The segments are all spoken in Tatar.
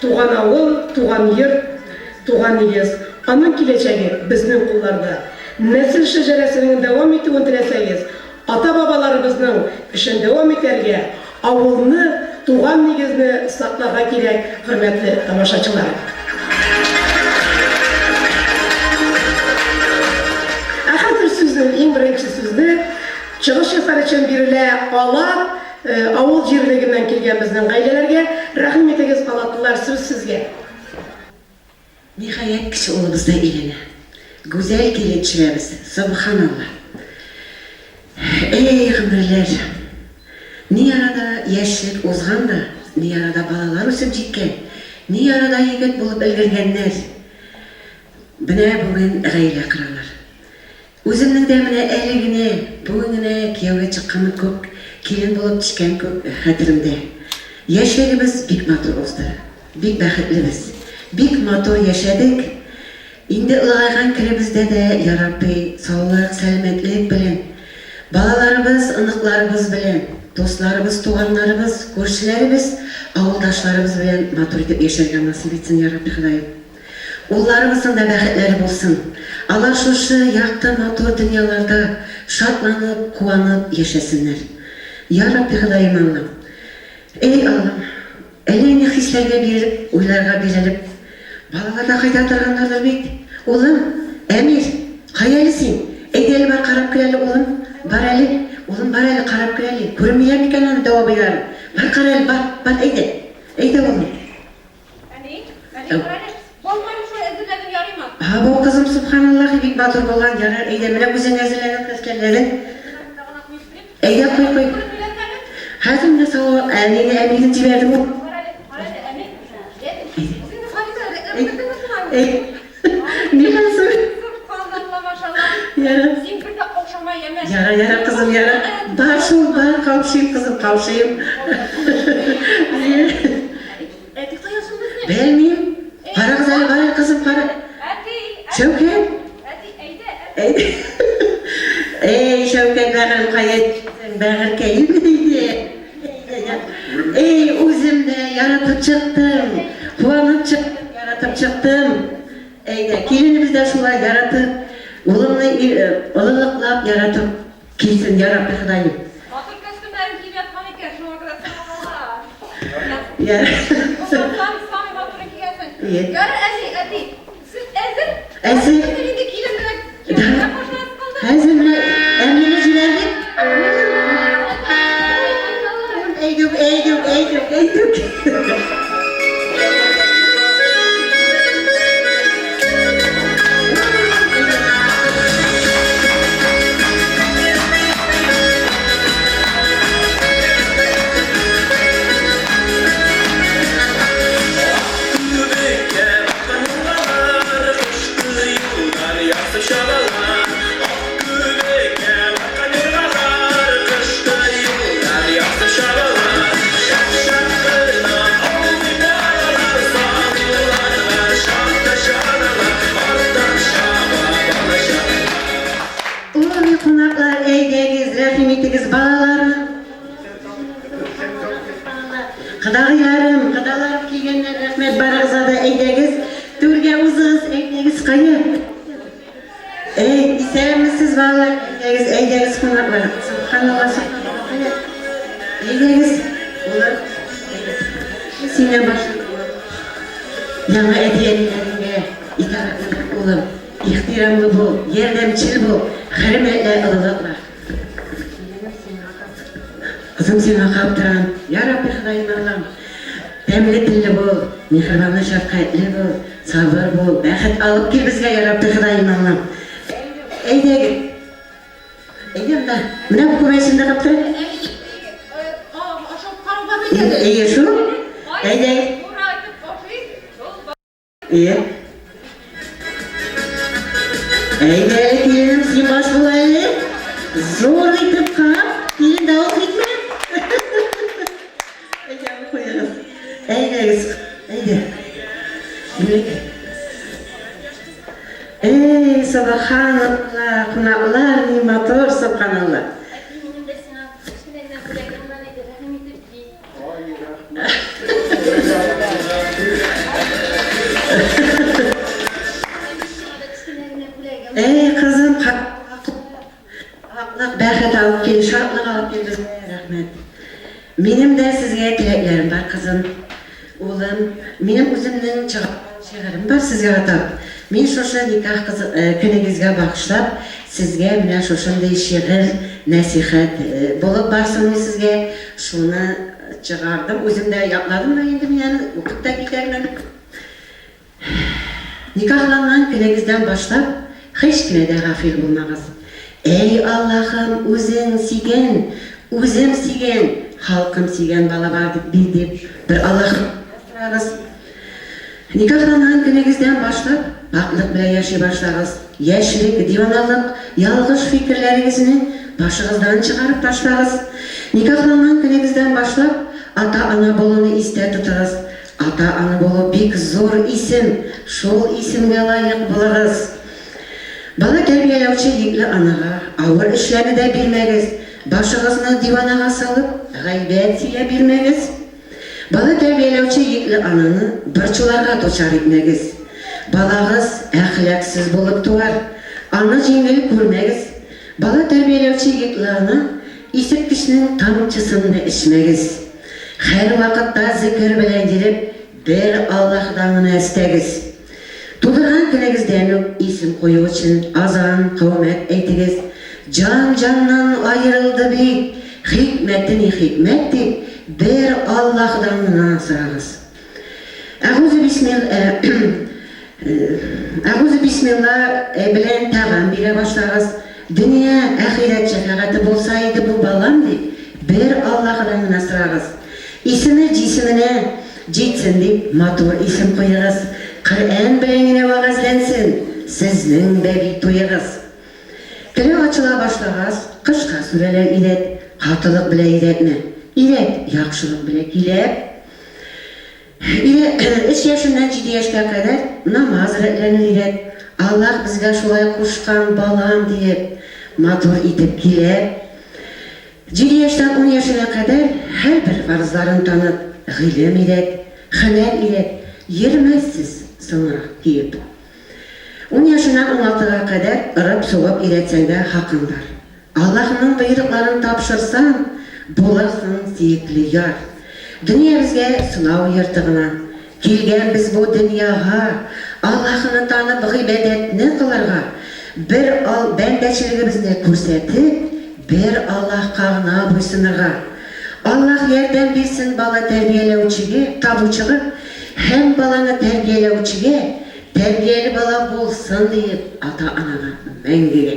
туган авыл, туган йорт, туган нигез. Аның киләчәге безнең кулларда. Нәсел шәҗәрәсенең дәвам итүен теләсәгез, ата-бабаларыбызның эшен дәвам итәргә, авылны, туган нигезне сакларга кирәк, хөрмәтле тамашачылар. Хәзер сүзнең иң беренче сүзне чыгыш ясар өчен бирелә Алат авыл җирлегеннән килгән безнең гаиләләргә. Рәхим итегез, Алатлылар, сүз сезгә. Ниһаять кеше улыбызда өйләнә. Гүзәл килешебез, субханалла. Эй гомерләр, ни арада яшьлек узган да, ни арада балалар үсеп җиткән, ни арада егет булып өлгергәннәр. Менә бүген гаилә коралар. Үземнең дә менә әле генә, бүген генә кияүгә чыкканым күп, килен булып төшкән күп хәтеремдә. Яшьлегебез бик матур узды, бик бәхетлебез, бик матур яшәдек. Инде ылгайган киребездә дә, я Рабби, саулык, сәламәтлек белән, балаларыбыз, оныкларыбыз белән, дусларыбыз, туганнарыбыз, күршеләребез, авылдашларыбыз белән матур итеп яшәргә насыйп итсен, я Рабби Ходаем. Улларыбызның да бәхетләре булсын. Алар шушы якты матур дөньяларда шатланып, куанып яшәсеннәр. Я Рабби Ходаем Аллам. Эй Аллам, әле ни хисләргә бирелеп, уйларга бирелеп, балалар да кайда торганнардыр бит. Улым, Әмир, кая әле син? Әйдә бар карап кер әле, улым. Бар әле, улым, бар әле карап кер әле. Күрмәгән икән аны дәвабыйлар. Бар кара әле, бар, әйдә. Әйдә улым. Әни, карале. Болмай шул әзерләдем ярыймы? Ha bu kızım subhanallah bik batır bolan yarar. Eyde mele güzel әзерләгән кәскәлләрен. Әйдә куй. Хәзер менә сау әмине җибәрдем ул. Яра кызым, яра. Бар шул, бар, кавшыйм кызым, кавшыйм. Белмим. Пара кызым, бар кызым, пара. Şevket. Әйдә. Ey Şevket, бәгырем кая? Бәгыр кәймәде. Ey үземдә яратып чыктым. Куанып чыктым, яратып чыктым. Әйдә, киленебез дә шулай яратып, улымны олылыклап яратып килсен, я Рабби Ходаем. Батыр костюмнарын киеп яткан икән, шуңа күрә салалар. Я. Сами батыр кигәнсең. Яра әти, сез әзер? Әзер. Инде килен белән Хәзер менә әмине җибәрдек. Әйдүк. Qonaqlar, әйдәгез, рәхим итегез балаларым. Кадагыйларым, кадаларым килгәннәр, рәхмәт барыгызга да әйдәгез. Түргә узыгыз, әйдәгез кая? Исәнмесез балалар, әйдәгез кунаклар. Субханалла. Әйдәгез. Улар. Сиңа башлы. Яңа әдиәтләргә итагать улым. İhtiramlı bu, yardımcı bu, hürmetle ılıklar. Kızım sana kaptıran, ya Rabbi Hudaym Allah'ım. Temli dilli bu, mihribanlı şefkatli bu, sabır bu, bəxet alıp ki bizge ya Rabbi Hudaym Allah'ım. Eyde da, mine bu kumaysında kaptıran? Eye şu? Eyde. İyi. Eyde kilenim sen baş bulaylı. Zor itip kap, kilin davuk itme. Eyde koyarız. Eyde. Ey subhanallah, kunaklar ni motor subhanallah. Улым, мен үземнең шигырем бар сезгә атап. Мен шушы никах көнегезгә багышлап, сезгә менә шушындай шигырь, нәсихәт булып барсын сезгә. Шуны чыгардым, үзем дә ятладым да инде мен укып та китәрмен. Никахланган көнегездән башлап, һич кенә дә гафил булмагыз. Эй Аллаһым, үзең сөйгән, үзем сөйгән, халкым сөйгән бала бар дип бер Аллаһым сорагыз. Никахланган көнегездән башлап, паклык белән яши башлагыз. Яшьлек, диваналык, ялгыш фикерләрегезне башыгыздан чыгарып ташлагыз. Никахланган көнегездән башлап, ата-ана булуны истә тотыгыз. Ата-ана булу бик зур исем, шул исемгә лаек булыгыз. Бала тәрбияләүче егетле анага авыр эшләрне дә бирмәгез. Башыгызны диванага салып, гайбәт сөйләп бирмәгез. Бала тәрбияләүче егетле ананы борчуларга дучар итмәгез. Балагыз әхлаксыз булып туар, аны җиңел күрмәгез. Бала тәрбияләүче егетле ана исерткечнең тамчысын да эчмәгез. Һәр вакытта зикр белән йөреп, бер Аллаһдан гына эстәгез. Тудырган көнегездән үк исем кую өчен азан, кавмәт әйтегез. Җан-җаннан аерылды бик, хикмәтен хикмәт дип, бер Аллаһдан гына сорагыз. Әгүзу бисмилла белән тагын бирә башлагыз. Дөнья, әхирәт шәфәгате булса иде бу балам дип, бер Аллаһдан гына сорагыз. Исеме җисеменә җитсен дип матур исем куегыз. Коръән белән генә вагазлансын, сезнең дә бит туегыз. Теле ачыла башлагыз, кышка сүрәләр идәт, катылык белән идәтме? Идәт яхшылык белән килеп. 3 яшеннән 7 яшькә кадәр намаз рәтләрен идәт. Аллаһ безгә шулай кушкан балам дип матур итеп килеп. 7 яшьтән 10 яшенә кадәр һәрбер фарзларын танып, гыйлем идәт, хәнәр идәт, йөрмәссез соңрак киеп. 10 яшеннән 16-га кадәр ырып сугып идәтсәң дә хакың бар. Аллаһның боерыкларын тапшырсаң, булырсың сөекле яр. Дөнья безгә сынау йортыгына килгән без бу дөньяга Аллаһны танып гыйбадәтне кылырга, бер бәндәчелегебезне күрсәтеп, бер Аллаһка гына буйсынырга. Аллаһ ярдәм бирсен бала тәрбияләүчегә, табучыга һәм баланы тәрбияләүчегә тәрбияле бала булсын дип ата-анага мәңгегә.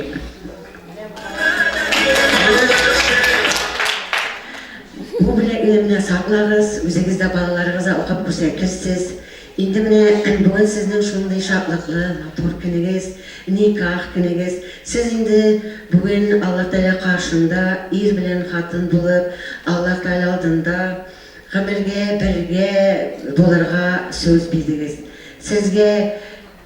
Бу беләкне саклагыз, үзегездә балаларыгызга укып күрсәтегез. Инде менә бүген сезнең шундый шатлыклы, матур көнегез, никах көнегез. Сез инде бүген Аллаһ Тәгалә каршында ир белән хатын булып, Аллаһ Тәгалә алдында гомергә бергә булырга сүз бирдегез. Сезгә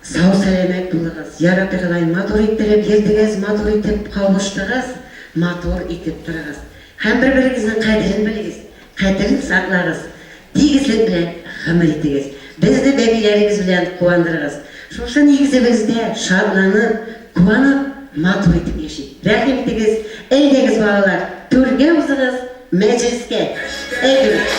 сау сәламәт булыгыз. Я Рабби, Ходай, матур иттереп йөрдегез, матур итеп кавыштыгыз, матур итеп торыгыз. Һәм бер-берегезнең кадерен белегез, кадерен саклагыз. Тигезлек белән гомер итегез. Безне бәбиләрегез белән куандырыгыз. Шушы нигезебездә шатланып, куанып, матур итеп яшик. Рәхим итегез, әйдәгез балалар, түргә узыгыз, мәҗлескә. Әйдәгез.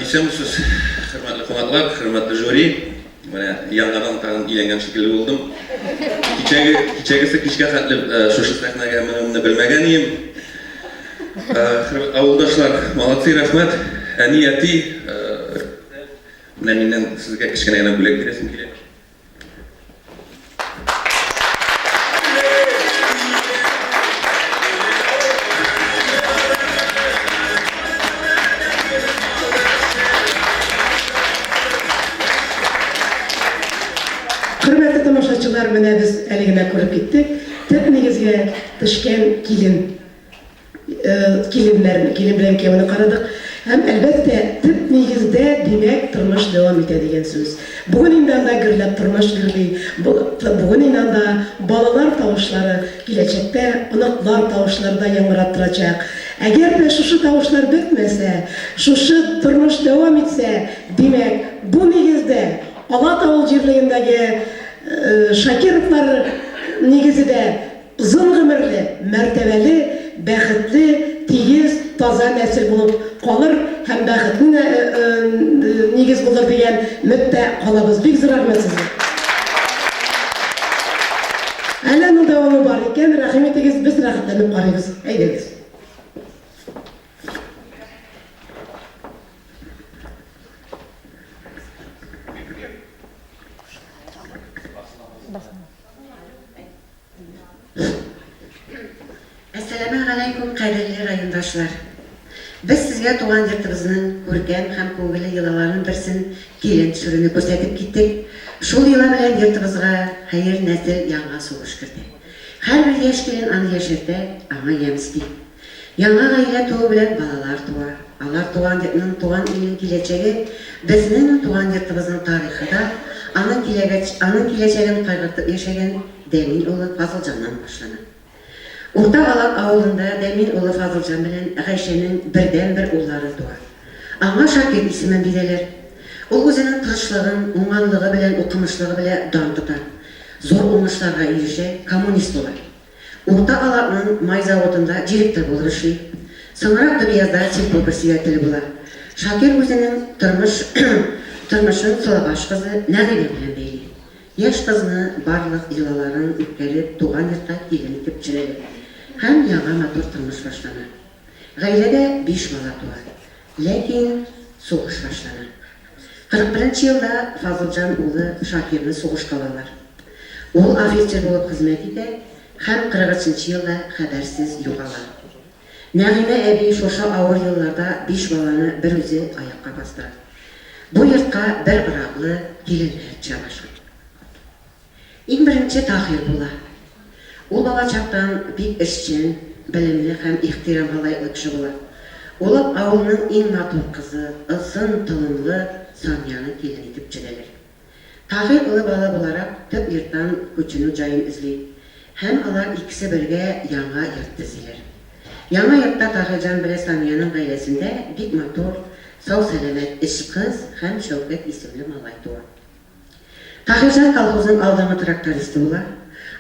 Исәнмесез, хөрмәтле кунаклар, хөрмәтле жюри. Менә яңадан тагын өйләнгән шикелле булдым. Кичәгесе кичкә хәтле шушы сәхнәгә менүемне белмәгән идем. Авылдашлар, молодцы, рәхмәт. Әни, әти, менә миннән сезгә кечкенә генә бүләк бирәсем килә. Hürmetli tamашачылар, менә без әле генә күреп киттек. Төп нигезгә төшкән килен белән кемне карадык. Һәм әлбәттә, төп нигездә димәк тормыш дәвам итә дигән сүз. Бүген инде анда гөрләп тормыш гөрли. Бүген инде анда балалар тавышлары, киләчәктә оныклар тавышлары да яңгырап торачак. Әгәр дә шушы тавышлар бетмәсә, шушы тормыш дәвам итсә, димәк, бу нигездә Алатау җирлегендәге Шакировлар нигезидә озын гомерле, мәртәбәле, бәхетле, тигез, таза нәсел булып калыр һәм бәхетле нигез булыр дигән өметтә калабыз. Бик зур рәхмәт сезгә. Әле аның дәвамы бар икән, рәхим итегез, без рәхәтләнеп карыйбыз. Әйдәгез. Assalamu alaikum кадерле райондашлар. Без сезгә туган йортыбызның күркәм һәм күңелле йолаларының берсен килен төшерүне күрсәтеп киттек. Шул йола белән йортыбызга хәер нәсел яңа сугыш керде. Һәрбер яшь килен аны яшәртә, аңа ямьсти. Яңа гаилә туу белән балалар туа. Алар туган йортның, туган илнең киләчәге безнең туган йортыбызның тарихында аның киләчәген кайгыртып яшәгән Дәмин улы Фазылҗаннан башлана. Урта Алат авылында Дәмин улы Фазылҗан белән Гайшәнең бердән-бер уллары туа. Аңа Шакир исемен бирәләр. Ул үзенең тырышлыгын, уңганлыгы белән, укымышлыгы белән дан тота. Зур уңышларга ирешә, коммунист була. Урта Алатның май заводында директор булып эшли. Соңрак Дубязда сельхоз председателе була. Шакир үзенең тормышын Сылабаш кызы Нәгыймә белән бәйли. Яшь кызны барлык йолаларын үткәреп туган йортка килен итеп җибәрә. Һәм яңа матур тормыш башлана. Гаиләдә 5 бала туа. Ләкин сугыш башлана. 41 елда Фазылҗан улы Шакирны сугышка алалар. Ул офицер булып хезмәт итә һәм 43 елда хәбәрсез югала. Нәгыймә әби шушы авыр елларда 5 баланы бер үзе аякка бастыра. Бу йортка бер браклы киленнәр чабаша. Иң беренче Тахир була. Ул бала чактан бик эшчән, белемле һәм ихтирамга лаеклы кеше була. Ул авылның иң матур кызы, ызын тылымлы Саняны килен итеп җибәрәләр. Тахир улы бала буларак төп йорттан күченү җаен эзли. Һәм алар икесе бергә яңа йорт төзиләр. Яңа йортта Тахирҗан белән Саняның гаиләсендә бик матур, сау-сәламәт эш кыз һәм Шәүкәт исемле малай туа. Тахирҗан колхозның алдынгы трактористы була.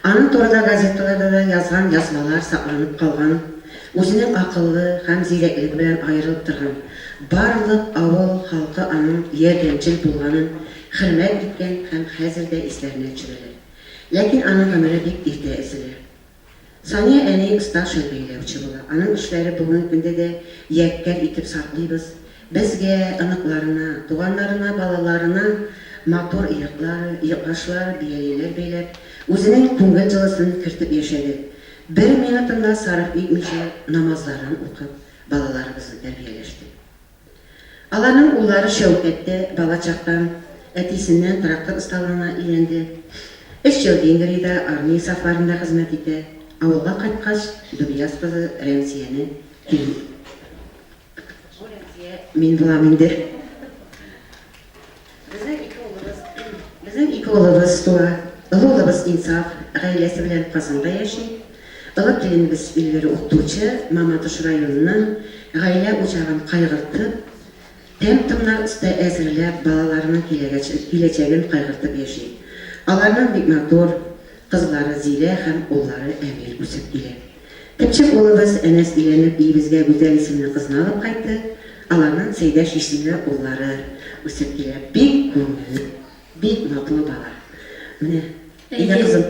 Аның турында газеталарда да язган язмалар сакланып калган. Үзенең акыллы һәм зирәклеге белән аерылып торган. Барлык авыл халкы аның ярдәмчел булганын хөрмәт иткән һәм хәзер дә исләренә төшерәләр. Ләкин аның гомере бик иртә өзелә. Сания әни уста шәйләүче була. Аның эшләре бүгенге көндә дә яккәр итеп саклыйбыз. Безгә, аныкларына, туганнарына, балаларына матур йортлар, йортлашлар, биялиләр бәйләп, үзенең күңел җылысын кертеп яшәде. Бер минутында сарыф итмичә намазларын укып, балаларыбызны тәрбияләште. Аларның уллары Шәүкәттә бала чактан әтисеннән трактор осталыгына өйрәнде. 3 ел Венгриядә армия сафларында хезмәт итә. Авылга кайткач, Дубияз кызы Рәмсияне килен. Мин булам инде. Безнең ике улыбыз туа. Улыбыз Инсаф гаиләсе белән Казанда яши. Олы киленебез Илвер укытучы Мамадыш районының гаилә учагын кайгыртып, тәм-томнар өстә әзерләп, балаларының киләчәген кайгыртып яши. Аларның бик матур кызлары Зилә һәм уллары Әмил үсеп килә. Тепчек улыбыз Әнәс өйләнеп, өебезгә гүзәл исемле кызны алып кайтты. Аларның Сәйдәш исемле уллары үсеп килә. Бик күңелле, бик матур бала. Менә, әйдә кызым.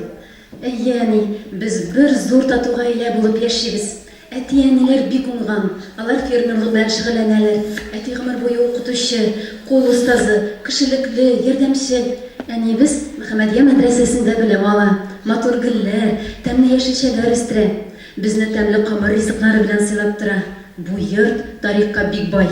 Әйяни, без бер зур тату гаилә булып яшибез. Әти-әниләр бик уңган, алар фермерлык белән шөгыльләнәләр. Әти гомер буе укытучы, кул устазы, кешелекле, ярдәмчел. Әнибез Мөхәммәдия мәдрәсәсендә белем ала. Матур гөлләр, тәмле яшелчәләр үстерә. Безне тәмле камыр ризыклары белән сыйлап тора. Бу йорт тарихка бик бай.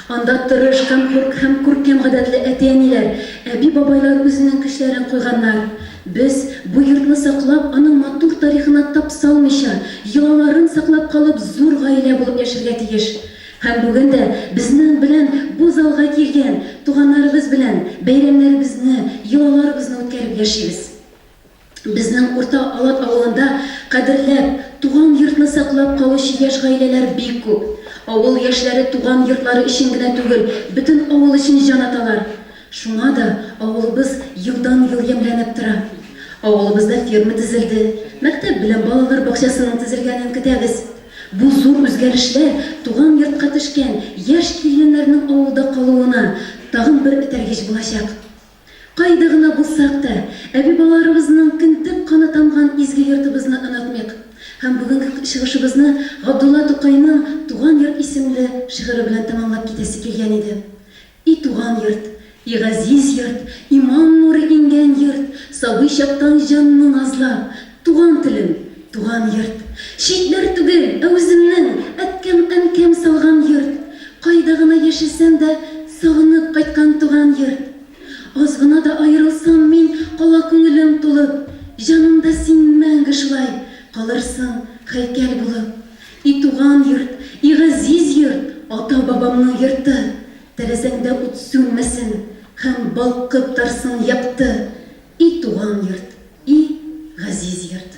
Анда тырыш һәм күркәм гадәтле әти-әниләр, әби-бабайлар үзенең көчләрен куйганнар. Без бу йортны саклап, аның матур тарихына тап салмыйча, йолаларын саклап калып, зур гаилә булып яшәргә тиеш. Һәм бүген дә безнең залга килгән туганнарыбыз белән бәйрәмнәребезне, йолаларыбызны үткәреп яшибез. Безнең Урта Алат авылында кадерләп, туган йортны саклап калучы яшь гаиләләр бик күп. Авыл яшьләре туган йортлары өчен генә түгел, бөтен авыл өчен җан аталар. Шуңа да авылыбыз елдан-ел ямьләнеп тора. Авылыбызда ферма төзелде, мәктәп белән балалар бакчасының төзелгәнен көтәбез. Бу зур үзгәрешләр туган йортка төшкән яшь киленнәрнең авылда калуына тагын бер этәргеч булачак. Кайда гына булсак та, әби-балаларыбызның көнтек каны тамган изге йортыбызны онытмыйк. Һәм бүгенге чыгышыбызны Габдулла Тукайның Туган йорт исемле шигыре белән тәмамлап китәсе килгән иде. И туган йорт, и газиз йорт, иман нуры ингән йорт, сабый чактан җанны назлап, туган телем, туган йорт. Читләр түгел, үземнең әткәм салган йорт. Кайда гына яшәсәм дә сагынып кайткан туган йорт. Аз гына да аерылсам мин, кала күңелем тулып, җанымда син мәңге шулай калырсың һәйкәл булып. И туган йорт, и газиз йорт, ата-бабамның йорты. Тәрәзәңдә ут сүнмәсен, һәм балкып торсын якты. И туган йорт, и газиз йорт.